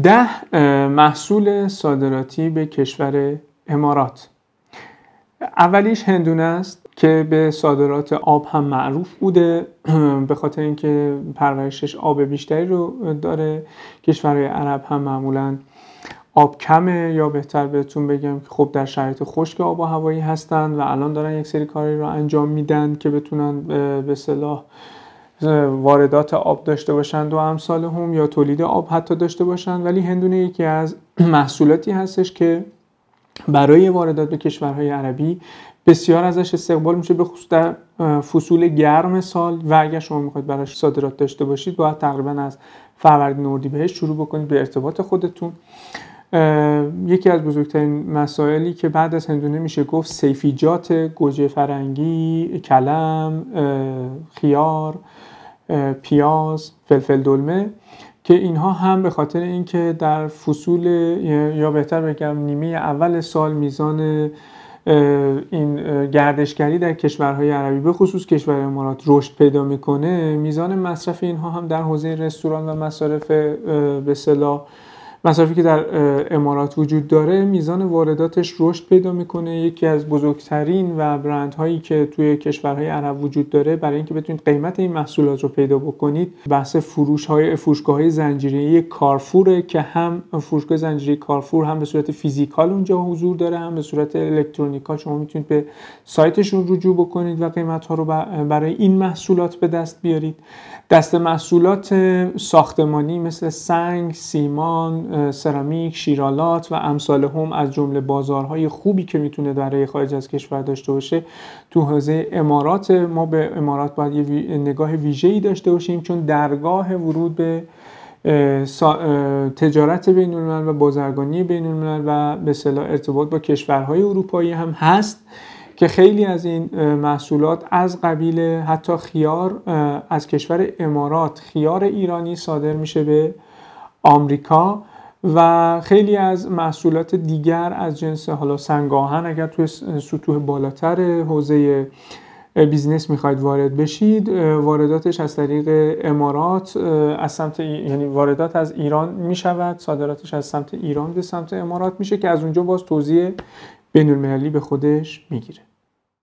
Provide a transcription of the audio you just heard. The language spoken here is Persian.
10 محصول صادراتی به کشور امارات. اولیش هندونه است که به صادرات آب هم معروف بوده به خاطر اینکه پرورشش آب بیشتری رو داره. کشورهای عرب هم معمولاً آب کمه، یا بهتر بهتون بگم که خب در شرایط خشک آب و هوایی هستن و الان دارن یک سری کاری رو انجام میدن که بتونن به اصطلاح واردات آب داشته باشند و امثال هم، یا تولید آب حتی داشته باشند. ولی هندونه یکی از محصولاتی هستش که برای واردات به کشورهای عربی بسیار ازش استقبال میشه، به خصوص در فصول گرم سال. و اگر شما میخواید براش صادرات داشته باشید باید تقریبا از فروردین اردیبهشت شروع بکنید به ارتباط خودتون. یکی از بزرگترین مسائلی که بعد از هندونه میشه گفت سیفیجات، گوجه فرنگی، کلم، خیار، پیاز، فلفل دلمه، که اینها هم به خاطر اینکه در فصول یا بهتر بگم نیمه اول سال میزان این گردشگری در کشورهای عربی به خصوص کشور امارات رشد پیدا میکنه، میزان مصرف اینها هم در حوزه رستوران و مصارف به اصطلاح مصرفی که در امارات وجود داره میزان وارداتش رشد پیدا میکنه. یکی از بزرگترین و برندهایی که توی کشورهای عرب وجود داره برای اینکه بتونید قیمت این محصولات رو پیدا بکنید بحث فروشگاه‌های زنجیره‌ای کارفوره که هم فروشگاه زنجیره‌ای کارفور هم به صورت فیزیکال اونجا حضور داره، هم به صورت الکترونیکال. شما میتونید به سایتشون رجوع بکنید و قیمت‌ها رو برای این محصولات به دست بیارید. دسته محصولات ساختمانی مثل سنگ، سیمان، سرامیک، شیرالات و امثال هم از جمله بازارهای خوبی که میتونه برای خارج از کشور داشته باشه تو حوزه امارات. ما به امارات باید یه نگاه ویژه‌ای داشته باشیم چون درگاه ورود به تجارت بین الملل و بازرگانی بین الملل و به اصطلاح ارتباط با کشورهای اروپایی هم هست که خیلی از این محصولات از قبیل حتی خیار از کشور امارات، خیار ایرانی صادر میشه به آمریکا و خیلی از محصولات دیگر از جنس حالا سنگاهن اگر توی سطوح بالاتر حوزه بیزنس میخواید وارد بشید، وارداتش از طریق امارات از سمت یعنی واردات از ایران میشود، صادراتش از سمت ایران به سمت امارات میشه که از اونجا باز توزیع بین المللی به خودش میگیره.